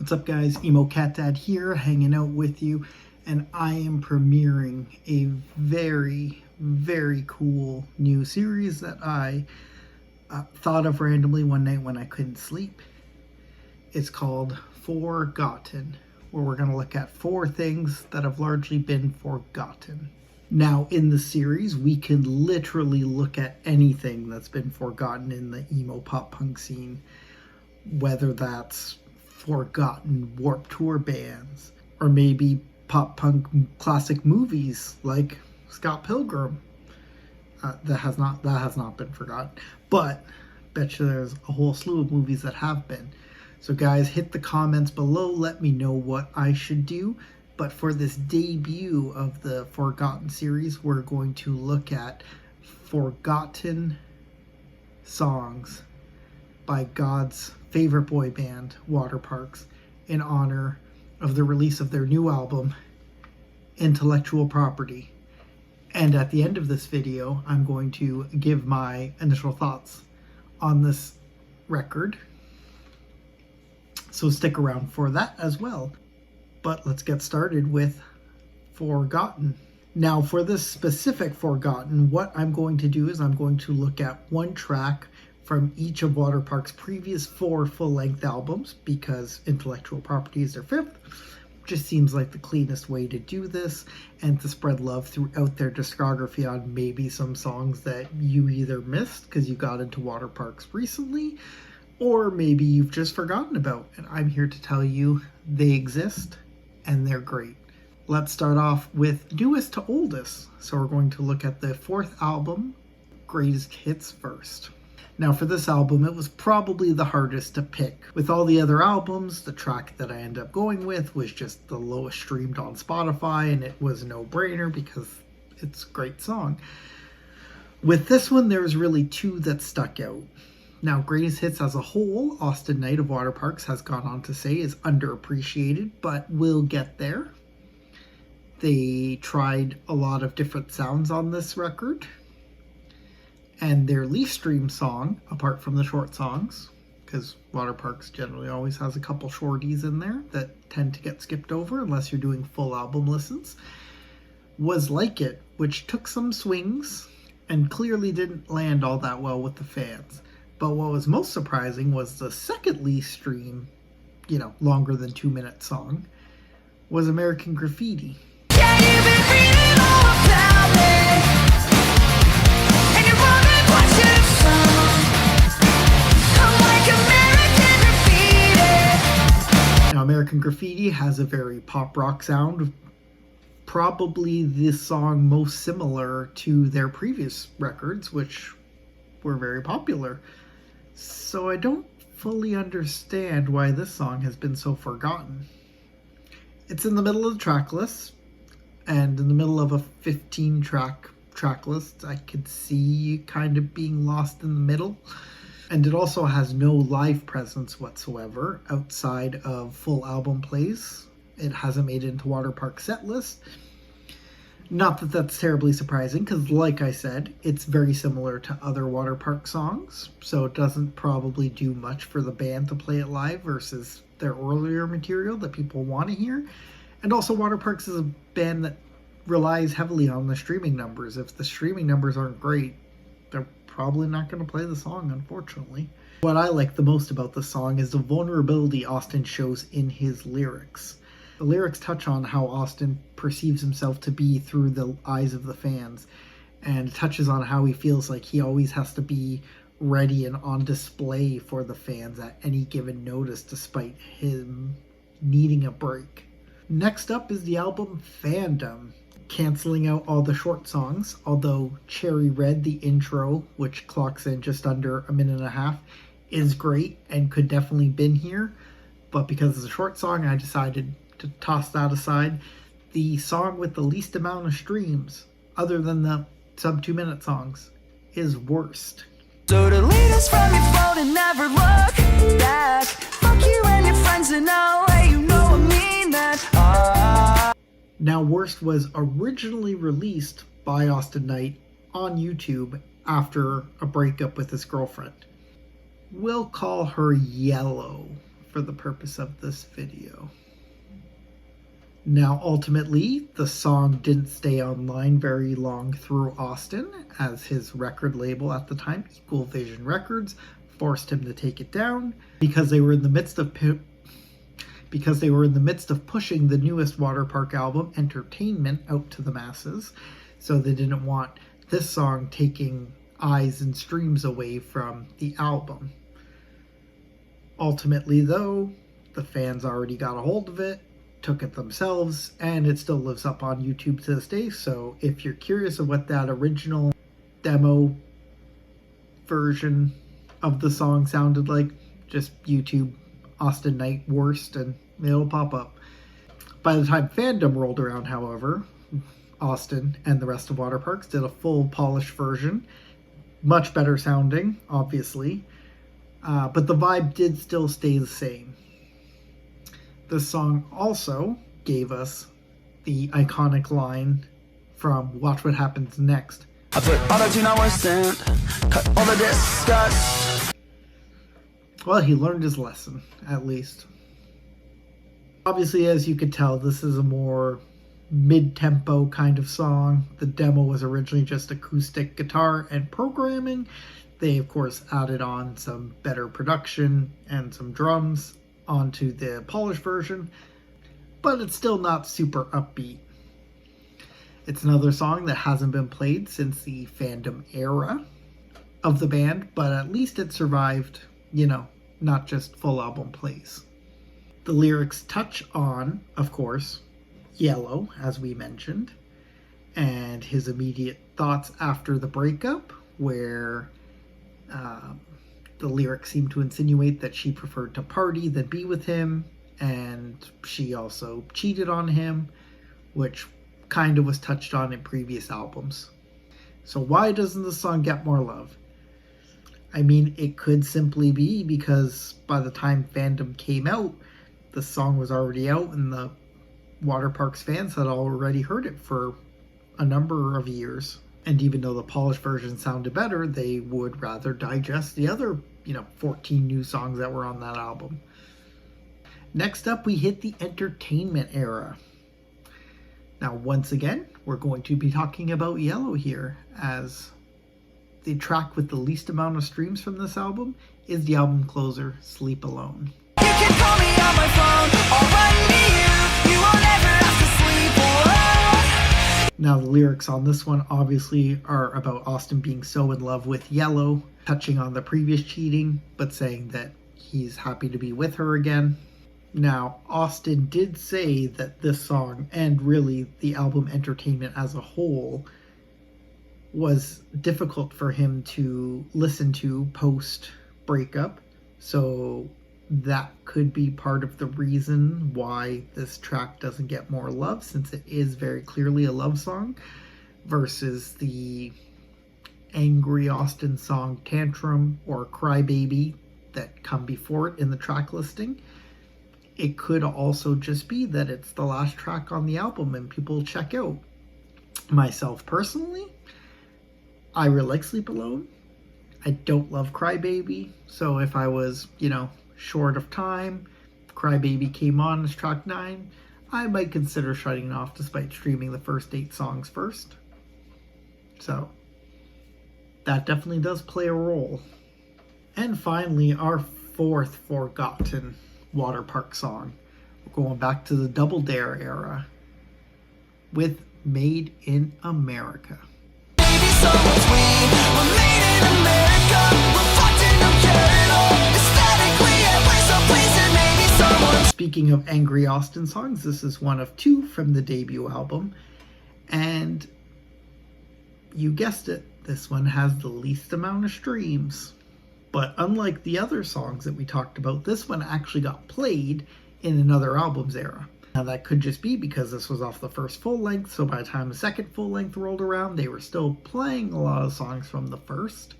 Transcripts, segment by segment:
What's up guys, Emo Cat Dad here, hanging out with you, and I am premiering a very cool new series that I thought of randomly one night when I couldn't sleep. It's called 4gotten, where we're going to look at 4 things that have largely been forgotten. Now in the series, we can literally look at anything that's been forgotten in the emo pop punk scene, whether that's forgotten Warped Tour bands, or maybe pop punk classic movies like Scott Pilgrim. That has not been forgotten, but bet you there's a whole slew of movies that have been. So guys, hit the comments below, let me know what I should do. But for this debut of the Forgotten series, we're going to look at forgotten songs by God's favorite boy band, Waterparks, in honor of the release of their new album, Intellectual Property. And at the end of this video, I'm going to give my initial thoughts on this record. So stick around for that as well. But let's get started with Forgotten. Now for this specific Forgotten, what I'm going to do is I'm going to look at one track from each of Waterparks' previous 4 full-length albums, because Intellectual Property is their 5th. Just seems like the cleanest way to do this, and to spread love throughout their discography on maybe some songs that you either missed because you got into Waterparks recently, or maybe you've just forgotten about, and I'm here to tell you they exist and they're great. Let's start off with newest to oldest. So we're going to look at the 4th album, Greatest Hits, first. Now for this album, it was probably the hardest to pick. With all the other albums, the track that I ended up going with was just the lowest streamed on Spotify, and it was a no-brainer because it's a great song. With this one, there's really 2 that stuck out. Now, Greatest Hits as a whole, Awsten Knight of Waterparks has gone on to say is underappreciated, but we'll get there. They tried a lot of different sounds on this record. And their least streamed song, apart from the short songs, because Waterparks generally always has a couple shorties in there that tend to get skipped over unless you're doing full album listens, was Like It, which took some swings and clearly didn't land all that well with the fans. But what was most surprising was the second least stream, longer than 2-minute song, was American Graffiti. Yeah, you've been reading all about me. Now, American Graffiti has a very pop rock sound, probably the song most similar to their previous records, which were very popular. So I don't fully understand why this song has been so forgotten. It's in the middle of the track list, and in the middle of a 15-track track list, I could see kind of being lost in the middle. And it also has no live presence whatsoever outside of full album plays. It hasn't made it into Waterparks set list. Not that that's terribly surprising, because like I said, it's very similar to other Waterparks songs, so it doesn't probably do much for the band to play it live versus their earlier material that people want to hear. And also Waterparks is a band that relies heavily on the streaming numbers. If the streaming numbers aren't great, they're probably not going to play the song, unfortunately. What I like the most about the song is the vulnerability Awsten shows in his lyrics. The lyrics touch on how Awsten perceives himself to be through the eyes of the fans, and touches on how he feels like he always has to be ready and on display for the fans at any given notice, despite him needing a break. Next up is the album Fandom, canceling out all the short songs, although Cherry Red, the intro, which clocks in just under a minute and a half, is great and could definitely been here, but because it's a short song, I decided to toss that aside. The song with the least amount of streams, other than the sub 2-minute songs, is Worst. So delete us from your phone and never look back. Fuck you and your friends in LA, you know I mean that. Now, Worst was originally released by Awsten Knight on YouTube after a breakup with his girlfriend. We'll call her Yellow for the purpose of this video. Now, ultimately, the song didn't stay online very long through Awsten, as his record label at the time, Equal Vision Records, forced him to take it down because they were in the midst of pushing the newest Waterpark album, Entertainment, out to the masses. So they didn't want this song taking eyes and streams away from the album. Ultimately, though, the fans already got a hold of it, took it themselves, and it still lives up on YouTube to this day. So if you're curious of what that original demo version of the song sounded like, just YouTube Awsten Night Worst and it'll pop up. By the time fandom rolled around, however, Awsten and the rest of Waterparks did a full polished version, much better sounding, obviously, but the vibe did still stay the same. This song also gave us the iconic line from Watch What Happens Next. I put auto-tune on Awsten, cut all the disgust. Well, he learned his lesson, at least. Obviously, as you could tell, this is a more mid-tempo kind of song. The demo was originally just acoustic guitar and programming. They, of course, added on some better production and some drums onto the polished version, but it's still not super upbeat. It's another song that hasn't been played since the fandom era of the band, but at least it survived, not just full album plays. The lyrics touch on, of course, Yellow, as we mentioned, and his immediate thoughts after the breakup, where the lyrics seem to insinuate that she preferred to party than be with him, and she also cheated on him, which kind of was touched on in previous albums. So why doesn't the song get more love? I mean, it could simply be because by the time fandom came out, the song was already out and the Waterparks fans had already heard it for a number of years. And even though the polished version sounded better, they would rather digest the other, 14 new songs that were on that album. Next up, we hit the Entertainment era. Now, once again, we're going to be talking about Yellow here, as the track with the least amount of streams from this album is the album closer, Sleep Alone. You can call me on my phone or run to you. You won't ever have to sleep alone. Now, the lyrics on this one obviously are about Awsten being so in love with Yellow, touching on the previous cheating, but saying that he's happy to be with her again. Now, Awsten did say that this song, and really the album Entertainment as a whole, was difficult for him to listen to post-breakup, so that could be part of the reason why this track doesn't get more love, since it is very clearly a love song, versus the angry Awsten song Tantrum or Crybaby that come before it in the track listing. It could also just be that it's the last track on the album and people check out. Myself personally, I really like Sleep Alone. I don't love Crybaby, so if I was, short of time, Crybaby came on as track 9, I might consider shutting it off despite streaming the first 8 songs first. So, that definitely does play a role. And finally, our fourth forgotten Waterpark song. We're going back to the Double Dare era with Made in America. Maybe someone's we're made in America. We're fucked and don't care at all. Aesthetically, we're so pleased that maybe someone's... Speaking of angry Awsten songs, this is one of 2 from the debut album. And you guessed it, this one has the least amount of streams. But unlike the other songs that we talked about, this one actually got played in another album's era. Now that could just be because this was off the first full length, so by the time the second full length rolled around, they were still playing a lot of songs from the first.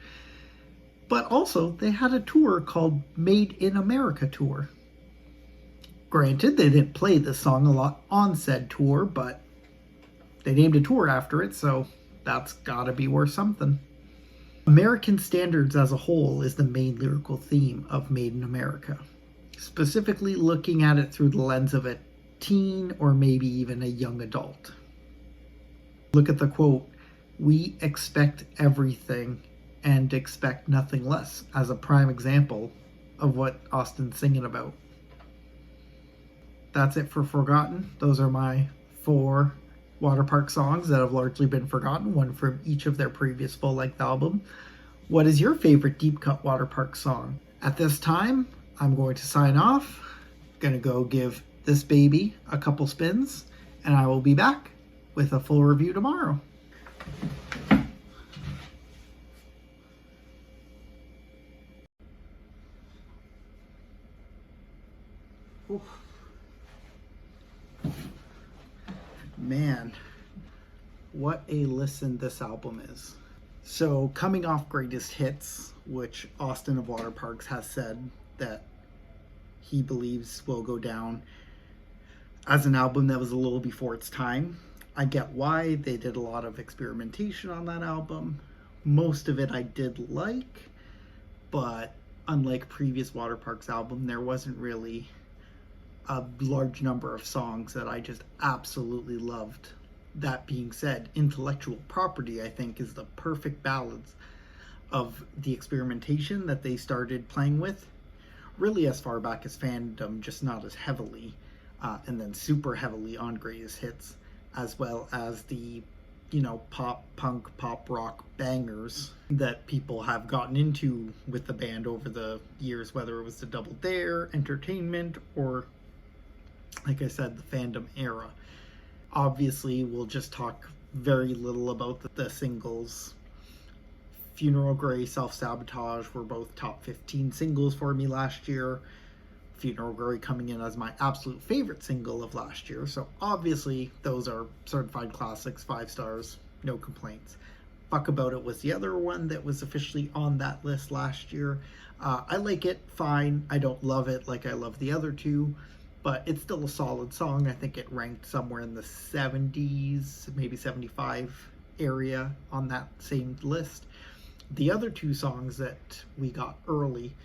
But also, they had a tour called Made in America Tour. Granted, they didn't play this song a lot on said tour, but they named a tour after it, so that's gotta be worth something. American standards as a whole is the main lyrical theme of Made in America. specifically looking at it through the lens of a teen or maybe even a young adult. Look at the quote, "We expect everything and expect nothing less," as a prime example of what Awsten's singing about. That's it for Forgotten. Those are my 4 Waterpark songs that have largely been forgotten, one from each of their previous full-length album. What is your favorite deep cut Waterpark song? At this time, I'm going to sign off. Gonna go give this baby a couple spins, and I will be back with a full review tomorrow. Oof. Man, what a listen this album is. So, coming off Greatest Hits, which Awsten of Waterparks has said that he believes will go down as an album that was a little before its time. I get why. They did a lot of experimentation on that album. Most of it I did like, but unlike previous Waterparks album, there wasn't really a large number of songs that I just absolutely loved. That being said, Intellectual Property, I think, is the perfect balance of the experimentation that they started playing with, really as far back as Fandom, just not as heavily, and then super heavily on Greatest Hits, as well as the, pop, punk, pop rock bangers that people have gotten into with the band over the years, whether it was the Double Dare, Entertainment, or, like I said, the Fandom era. Obviously, we'll just talk very little about the singles. Funeral Grey, Self-Sabotage were both top 15 singles for me last year. Funeral Grey coming in as my absolute favorite single of last year. So obviously, those are certified classics, 5 stars, no complaints. Fuck About It was the other one that was officially on that list last year. I like it, fine. I don't love it like I love the other two, but it's still a solid song. I think it ranked somewhere in the 70s, maybe 75 area on that same list. The other 2 songs that we got early,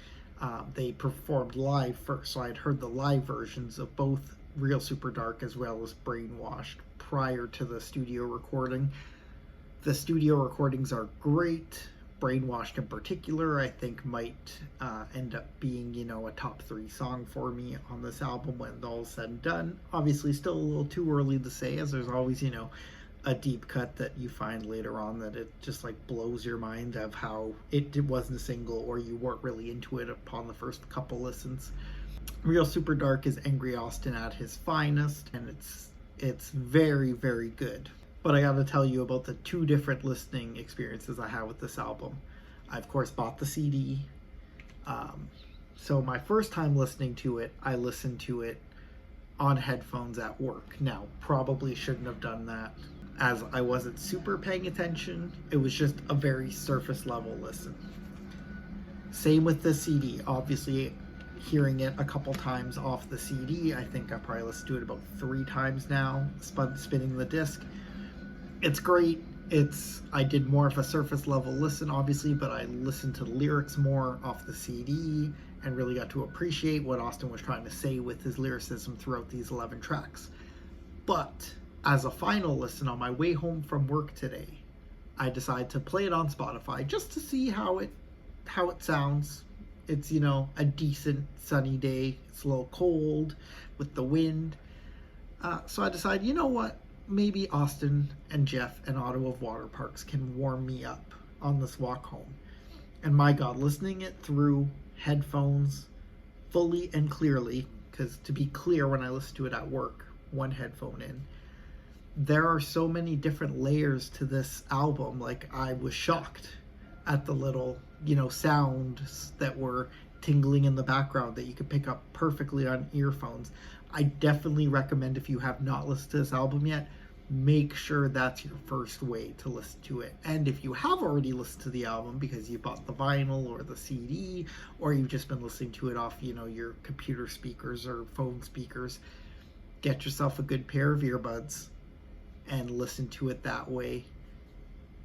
they performed live first, so I'd heard the live versions of both Real Super Dark as well as Brainwashed prior to the studio recording. The studio recordings are great. Brainwashed in particular, I think, might end up being, a top 3 song for me on this album when all's said and done. Obviously, still a little too early to say, as there's always, a deep cut that you find later on that it just blows your mind of how it wasn't a single or you weren't really into it upon the first couple listens. Real Super Dark is Angry Awsten at his finest, and it's very, very good. But I gotta tell you about the 2 different listening experiences I had with this album. I, of course, bought the CD. So my first time listening to it, I listened to it on headphones at work. Now, probably shouldn't have done that, as I wasn't super paying attention. It was just a very surface level listen. Same with the CD. Obviously, hearing it a couple times off the CD, I think I probably listened to it about 3 times now, spinning the disc. It's great. I did more of a surface level listen, obviously, but I listened to the lyrics more off the CD and really got to appreciate what Awsten was trying to say with his lyricism throughout these 11 tracks. But as a final listen on my way home from work today, I decided to play it on Spotify just to see how it sounds. It's, a decent sunny day. It's a little cold with the wind. So I decided, you know what? Maybe Awsten and Jeff and Otto of Waterparks can warm me up on this walk home. And my God, listening it through headphones fully and clearly, because to be clear, when I listen to it at work, 1 headphone in, there are so many different layers to this album. I was shocked at the little, sounds that were tingling in the background that you could pick up perfectly on earphones. I definitely recommend, if you have not listened to this album yet, make sure that's your first way to listen to it. And if you have already listened to the album because you bought the vinyl or the CD, or you've just been listening to it off, your computer speakers or phone speakers, get yourself a good pair of earbuds and listen to it that way.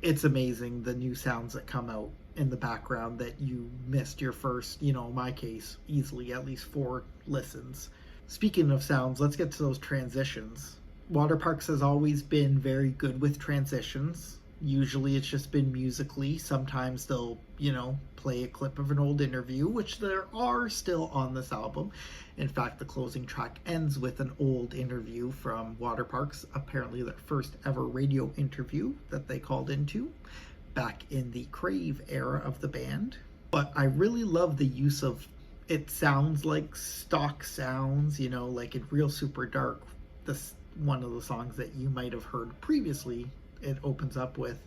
It's amazing, the new sounds that come out in the background that you missed your first, in my case, easily at least 4 listens. Speaking of sounds, let's get to those transitions. Waterparks has always been very good with transitions. Usually it's just been musically. Sometimes they'll, play a clip of an old interview, which there are still on this album. In fact, the closing track ends with an old interview from Waterparks, apparently their first ever radio interview that they called into back in the Crave era of the band. But I really love the use of, it sounds like stock sounds, like in Real Super Dark, this one of the songs that you might have heard previously. It opens up with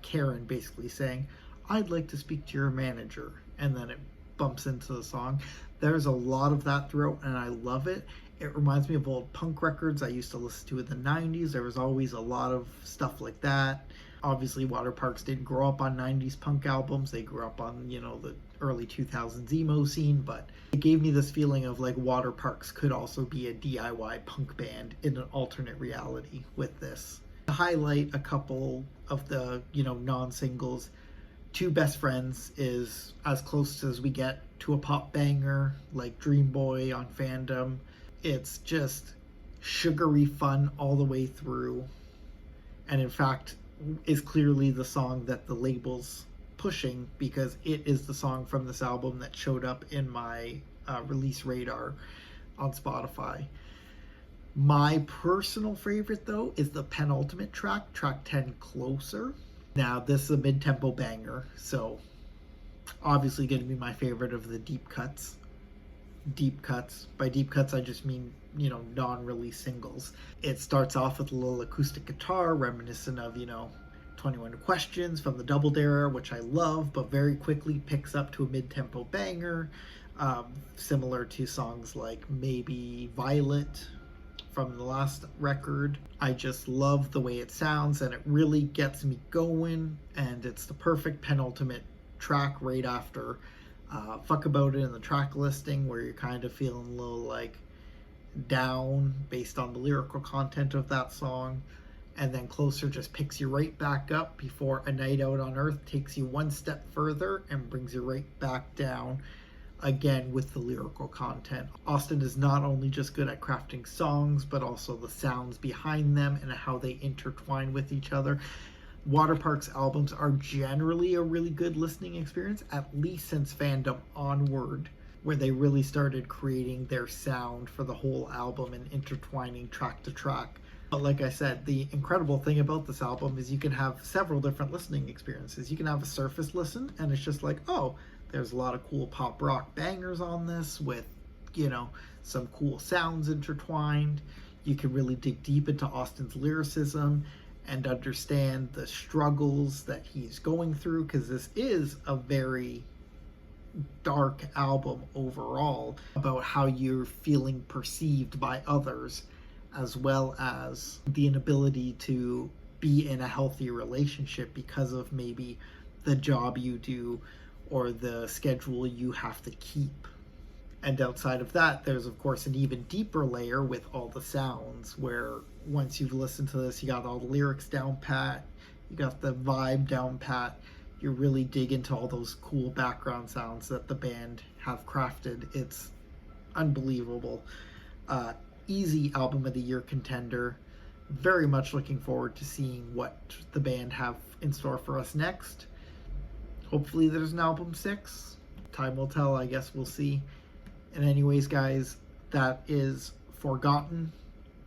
Karen basically saying, "I'd like to speak to your manager," and then it bumps into the song. There's a lot of that throughout, and I love it. It reminds me of old punk records I used to listen to in the 90s. There was always a lot of stuff like that. Obviously, Waterparks didn't grow up on 90s punk albums. They grew up on, the early 2000s emo scene, but it gave me this feeling of like Waterparks could also be a DIY punk band in an alternate reality with this. To highlight a couple of the, non-singles, Two Best Friends is as close as we get to a pop banger like Dream Boy on Fandom. It's just sugary fun all the way through, and in fact is clearly the song that the label's pushing, because it is the song from this album that showed up in my release radar on Spotify. My personal favorite, though, is the penultimate track, track 10, Closer. Now, this is a mid-tempo banger, so obviously going to be my favorite of the deep cuts. Deep cuts. By deep cuts, I just mean, non-release singles. It starts off with a little acoustic guitar, reminiscent of, 21 Questions from the Double Dare, which I love, but very quickly picks up to a mid-tempo banger, similar to songs like maybe Violet from the last record. I just love the way it sounds, and it really gets me going, and it's the perfect penultimate track right after Fuck About It in the track listing, where you're kind of feeling a little like down based on the lyrical content of that song, and then Closer just picks you right back up before A Night Out on Earth takes you one step further and brings you right back down, again with the lyrical content. Awsten is not only just good at crafting songs, but also the sounds behind them and how they intertwine with each other. Waterparks albums are generally a really good listening experience, at least since Fandom onward, where they really started creating their sound for the whole album and intertwining track to track. But like I said, the incredible thing about this album is you can have several different listening experiences. You can have a surface listen, and it's just like, oh, there's a lot of cool pop rock bangers on this with, some cool sounds intertwined. You can really dig deep into Awsten's lyricism and understand the struggles that he's going through, because this is a very dark album overall about how you're feeling perceived by others, as well as the inability to be in a healthy relationship because of maybe the job you do or the schedule you have to keep. And outside of that, there's of course an even deeper layer with all the sounds, where once you've listened to this, you got all the lyrics down pat, you got the vibe down pat, you really dig into all those cool background sounds that the band have crafted. It's unbelievable. Easy album of the year contender. Very much looking forward to seeing what the band have in store for us next. Hopefully there's an album 6. Time will tell, I guess we'll see. And anyways, guys, that is 4gotten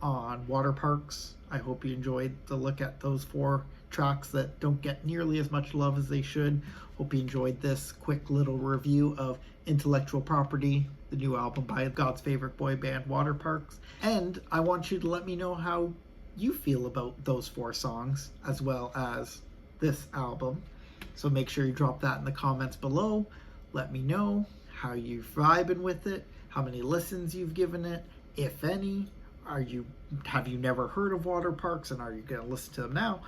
on Waterparks. I hope you enjoyed the look at those 4 tracks that don't get nearly as much love as they should. Hope you enjoyed this quick little review of Intellectual Property, the new album by God's favorite boy band, Waterparks. And I want you to let me know how you feel about those 4 songs, as well as this album. So make sure you drop that in the comments below. Let me know how you're vibing with it, how many listens you've given it, if any. Have you never heard of Waterparks, and are you going to listen to them now?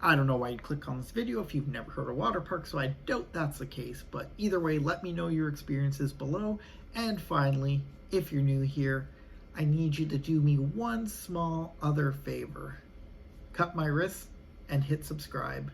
I don't know why you'd click on this video if you've never heard of Waterparks, so I doubt that's the case. But either way, let me know your experiences below. And finally, if you're new here, I need you to do me one small other favor. Cut my wrists and hit subscribe.